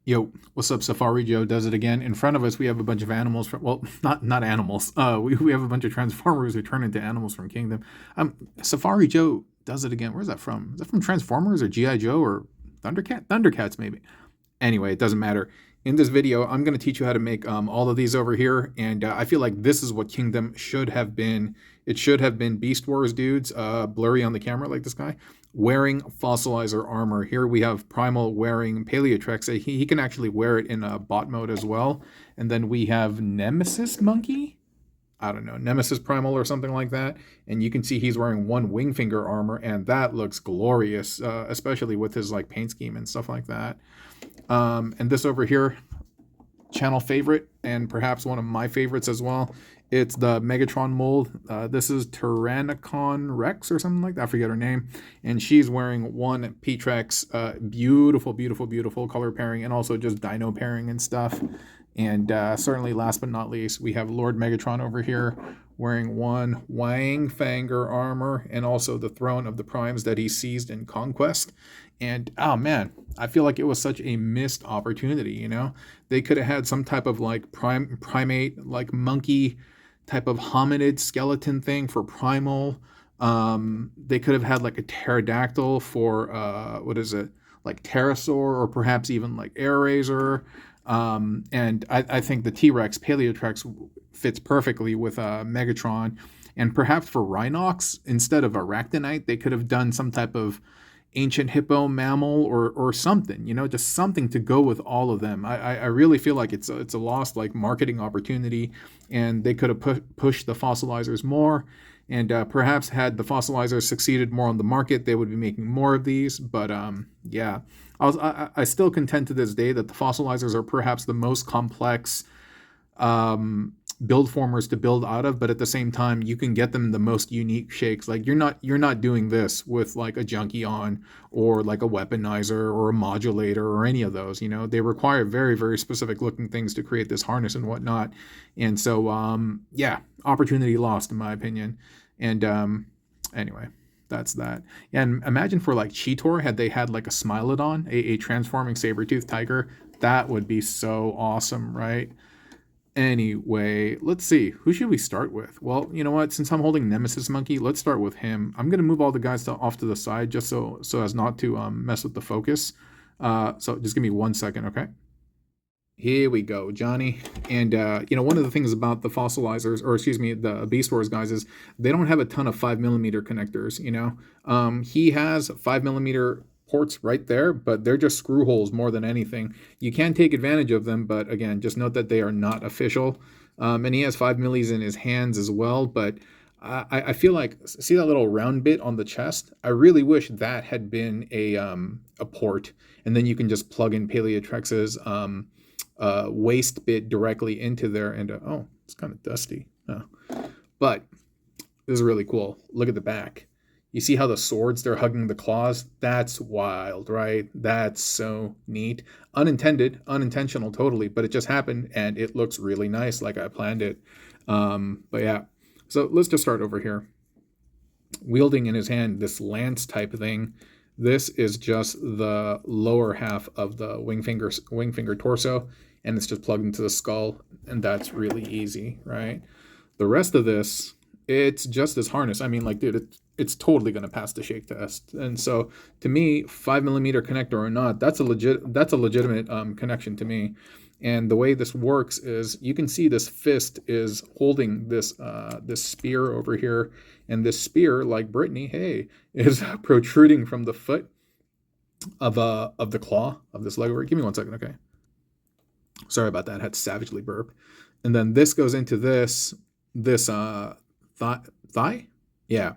Yo, what's up? Safari Joe does it again. In front of us, we have a bunch of animals from, well, not animals. We have a bunch of Transformers who turn into animals from Kingdom. Safari Joe does it again. Where's that from? Is that from Transformers or GI Joe or Thundercat? Thundercats maybe. Anyway, it doesn't matter. In this video, I'm going to teach you how to make all of these over here, and I feel like this is what Kingdom should have been. It should have been Beast Wars dudes, blurry on the camera like this guy, wearing fossilizer armor. Here we have Primal wearing Paleotrex. He can actually wear it in bot mode as well. And then we have Nemesis Monkey. I don't know, Nemesis Primal or something like that. And you can see he's wearing one Wingfinger armor, and that looks glorious, especially with his like paint scheme and stuff like that. And this over here, channel favorite, and perhaps one of my favorites as well. It's the Megatron mold. This is Tyrannocon Rex or something like that. I forget her name. And she's wearing one P-Trex. Beautiful, beautiful, beautiful color pairing, and also just dino pairing and stuff. And certainly last but not least, we have Lord Megatron over here wearing one Wingfinger armor and also the throne of the primes that he seized in Conquest. And oh man, I feel like it was such a missed opportunity, you know? They could have had some type of like primate, like monkey type of hominid skeleton thing for Primal. They could have had like a pterodactyl for what is it? Like pterosaur, or perhaps even like air razor. And I think the T-Rex Paleotrex fits perfectly with Megatron. And perhaps for Rhinox, instead of Arachnite, they could have done some type of ancient hippo mammal or something, you know, just something to go with all of them. I really feel like it's a lost like marketing opportunity, and they could have pushed the fossilizers more. And perhaps had the fossilizers succeeded more on the market, they would be making more of these. But yeah, I still contend to this day that the fossilizers are perhaps the most complex build formers to build out of, but at the same time, you can get them the most unique shakes. Like you're not doing this with like a Junkion or like a weaponizer or a modulator or any of those. You know, they require very very specific looking things to create this harness and whatnot. And so yeah, opportunity lost in my opinion. And anyway, that's that. And imagine for like Cheetor, had they had like a Smilodon, a transforming saber-toothed tiger, that would be so awesome, right? Anyway, let's see. Who should we start with? Well, you know what? Since I'm holding Nemesis Monkey, let's start with him. I'm gonna move all the guys off to the side just so as not to mess with the focus. So just give me 1 second, okay? Here we go, Johnny. And you know, one of the things about the fossilizers, or excuse me, the Beast Wars guys, is they don't have a ton of 5mm connectors. You know, he has 5mm ports right there, but they're just screw holes more than anything. You can take advantage of them, but again, just note that they are not official. And he has 5mm in his hands as well, but I feel like, see that little round bit on the chest? I really wish that had been a port, and then you can just plug in Paleotrex's waist bit directly into there. And oh, it's kind of dusty. But this is really cool. Look at the back. You see how the swords, they're hugging the claws? That's wild, right? That's so neat. Unintended, unintentional, totally, but it just happened, and it looks really nice, like I planned it. But yeah, so let's just start over here. Wielding in his hand this lance type thing. This is just the lower half of the Wingfinger torso, and it's just plugged into the skull, and that's really easy, right? The rest of this, it's just this harness. I mean, like, dude, it's totally going to pass the shake test. And so, to me, 5mm connector or not, that's a legitimate connection to me. And the way this works is, you can see this fist is holding this this spear over here, and this spear, like Brittany, hey, is protruding from the foot of the claw of this leg over. Give me 1 second, okay? Sorry about that. I had to savagely burp. And then this goes into this thigh, yeah,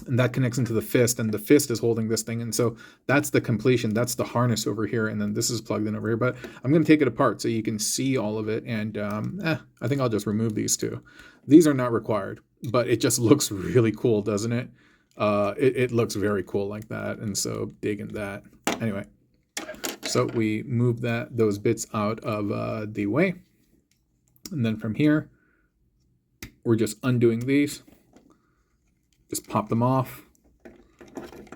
and that connects into the fist, and the fist is holding this thing. And so that's the completion. That's the harness over here, and then this is plugged in over here. But I'm going to take it apart so you can see all of it. And I think I'll just remove these two. These are not required, but it just looks really cool, doesn't it? It looks very cool like that, and so digging that. Anyway, so we move those bits out of the way, and then from here, we're just undoing these. Just pop them off.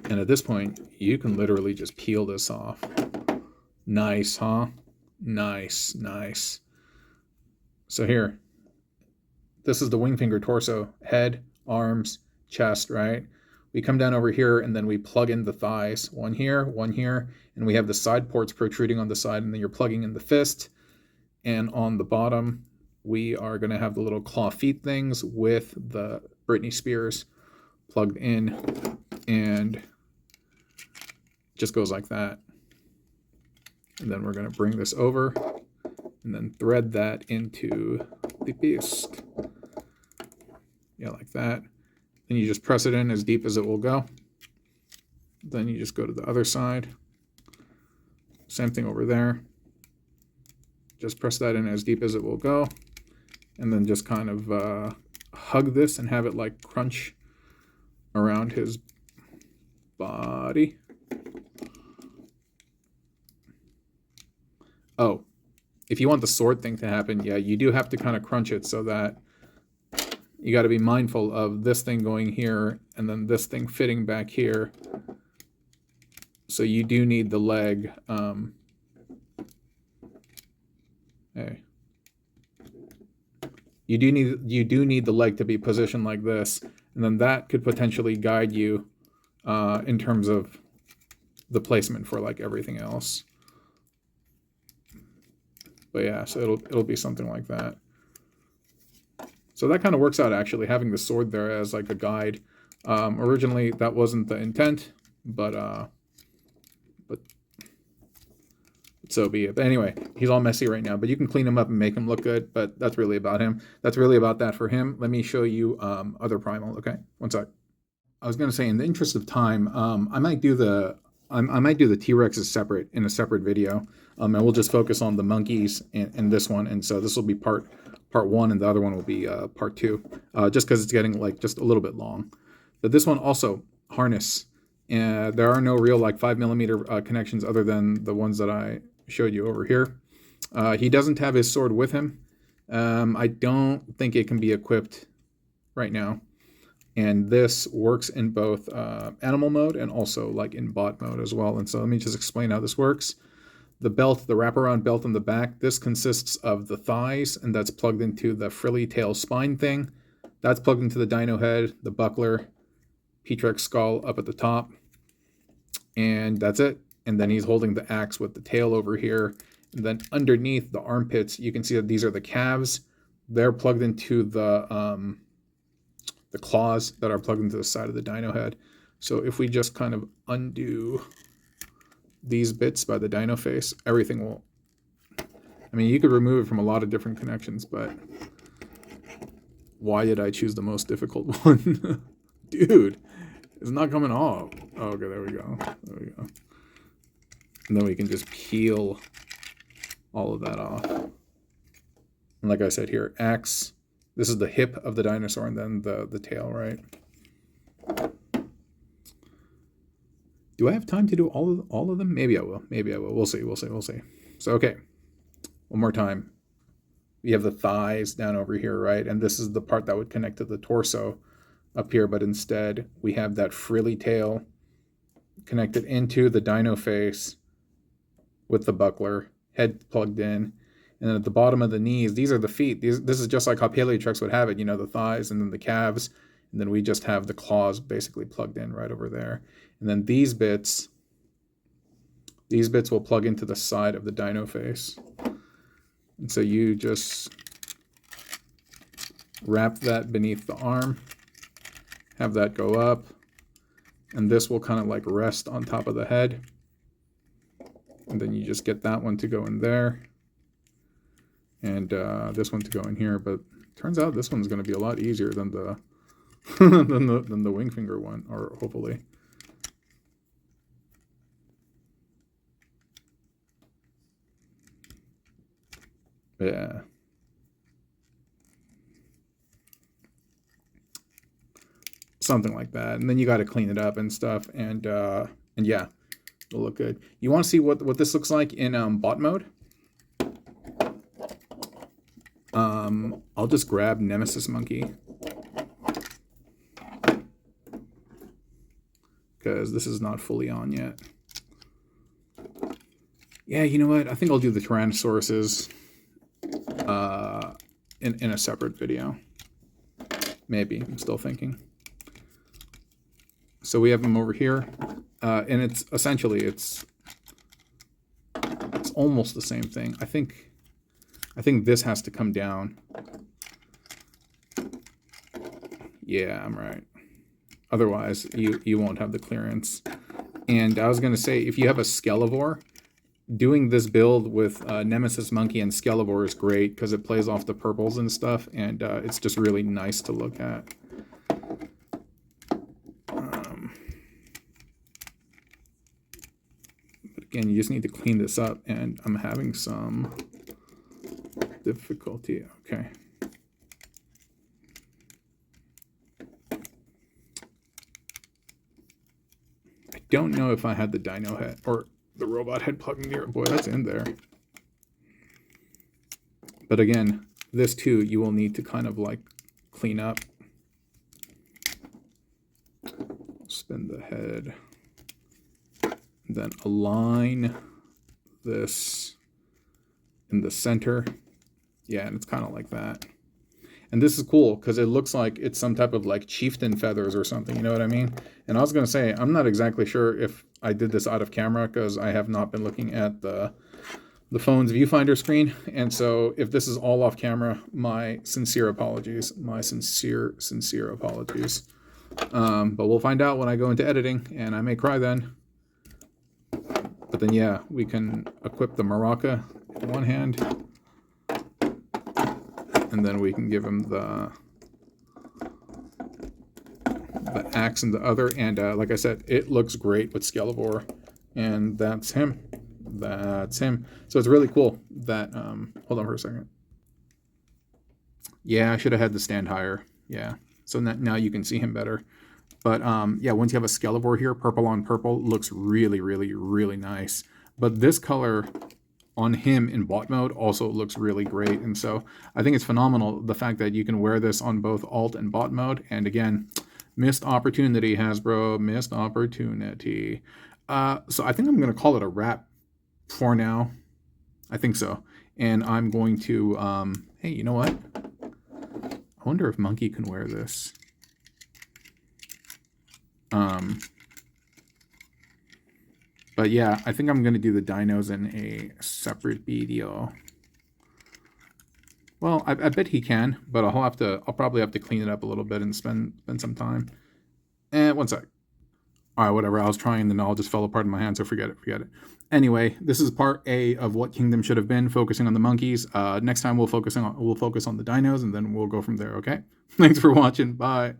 And at this point, you can literally just peel this off. Nice, huh? Nice, nice. So here, this is the Wingfinger torso, head, arms, chest, right? We come down over here and then we plug in the thighs, one here, and we have the side ports protruding on the side, and then you're plugging in the fist. And on the bottom, we are going to have the little claw feet things with the Britney Spears plugged in, and just goes like that. And then we're going to bring this over and then thread that into the beast. Yeah, like that. Then you just press it in as deep as it will go. Then you just go to the other side. Same thing over there. Just press that in as deep as it will go. And then just kind of hug this and have it like crunch around his body. Oh, if you want the sword thing to happen, yeah, you do have to kind of crunch it so that you got to be mindful of this thing going here and then this thing fitting back here. So you do need the leg. Hey, you do need the leg to be positioned like this, and then that could potentially guide you in terms of the placement for like everything else. But yeah, so it'll be something like that. So that kind of works out, actually, having the sword there as like a guide. Originally, that wasn't the intent, but so be it. But anyway, he's all messy right now, but you can clean him up and make him look good, but that's really about him. That's really about that for him. Let me show you other Primal, okay? One sec. I was going to say, in the interest of time, I might do the T-Rexes separate in a separate video, and we'll just focus on the monkeys in this one. And so this will be part one, and the other one will be part 2, just because it's getting like just a little bit long. But this one also harness, and there are no real like 5mm connections other than the ones that I showed you over here. He doesn't have his sword with him. I don't think it can be equipped right now. And this works in both animal mode and also like in bot mode as well. And so let me just explain how this works. The belt, the wraparound belt on the back, this consists of the thighs, and that's plugged into the frilly tail spine thing. That's plugged into the dino head, the buckler, P-Trex skull up at the top. And that's it. And then he's holding the axe with the tail over here. And then underneath the armpits, you can see that these are the calves. They're plugged into the claws that are plugged into the side of the dino head. So if we just kind of undo these bits by the dino face, everything will... I mean, you could remove it from a lot of different connections, but why did I choose the most difficult one? Dude, it's not coming off. Oh, okay, there we go. There we go. And then we can just peel all of that off. And like I said here, axe. This is the hip of the dinosaur, and then the tail, right? Do I have time to do all of them? Maybe I will. Maybe I will. We'll see. We'll see. We'll see. So, okay. One more time. We have the thighs down over here, right? And this is the part that would connect to the torso up here, but instead we have that frilly tail connected into the dino face with the buckler, head plugged in. And then at the bottom of the knees, these are the feet. This is just like how Paleotrex would have it, you know, the thighs and then the calves. And then we just have the claws basically plugged in right over there. And then these bits will plug into the side of the dino face. And so you just wrap that beneath the arm, have that go up, and this will kind of like rest on top of the head. And then you just get that one to go in there. And this one to go in here, but turns out this one's going to be a lot easier than the than the Wingfinger one, or hopefully. Yeah. Something like that, and then you got to clean it up and stuff, and yeah, it'll look good. You want to see what this looks like in bot mode? I'll just grab Nemesis Monkey, because this is not fully on yet. Yeah, you know what? I think I'll do the Tyrannosauruses in a separate video. Maybe. I'm still thinking. So we have them over here. And it's essentially, it's almost the same thing. I think this has to come down. Yeah, I'm right. Otherwise, you won't have the clearance. And I was going to say, if you have a Skelevore, doing this build with Nemesis Monkey and Skelevore is great because it plays off the purples and stuff, and it's just really nice to look at. But again, you just need to clean this up, and I'm having some difficulty. Okay. I don't know if I had the dino head or the robot head plugged near it. Boy, that's in there. But again, this too, you will need to kind of like clean up. Spin the head. Then align this in the center. Yeah, and it's kind of like that. And this is cool because it looks like it's some type of like chieftain feathers or something, you know what I mean? And I was going to say, I'm not exactly sure if I did this out of camera because I have not been looking at the phone's viewfinder screen. And so if this is all off camera, my sincere apologies. My sincere apologies. But we'll find out when I go into editing, and I may cry then. But then, yeah, we can equip the maraca in one hand. And then we can give him the axe in the other. And like I said, it looks great with Skelevore. And that's him. That's him. So it's really cool that... hold on for a second. Yeah, I should have had the stand higher. Yeah. So now you can see him better. But yeah, once you have a Skelevore here, purple on purple looks really, really, really nice. But this color... on him in bot mode also looks really great. And so I think it's phenomenal, the fact that you can wear this on both alt and bot mode. And again, missed opportunity, Hasbro, missed opportunity. So I think I'm going to call it a wrap for now. I think so. And I'm going to, hey, you know what? I wonder if Monkey can wear this. But yeah, I think I'm going to do the dinos in a separate video. Well, I bet he can, but I'll probably have to clean it up a little bit and spend some time. And one sec. All right, whatever. I was trying, then it all just fell apart in my hand, so forget it. Anyway, this is part A of what Kingdom should have been, focusing on the monkeys. Next time we'll focus on the dinos, and then we'll go from there. Okay. Thanks for watching. Bye.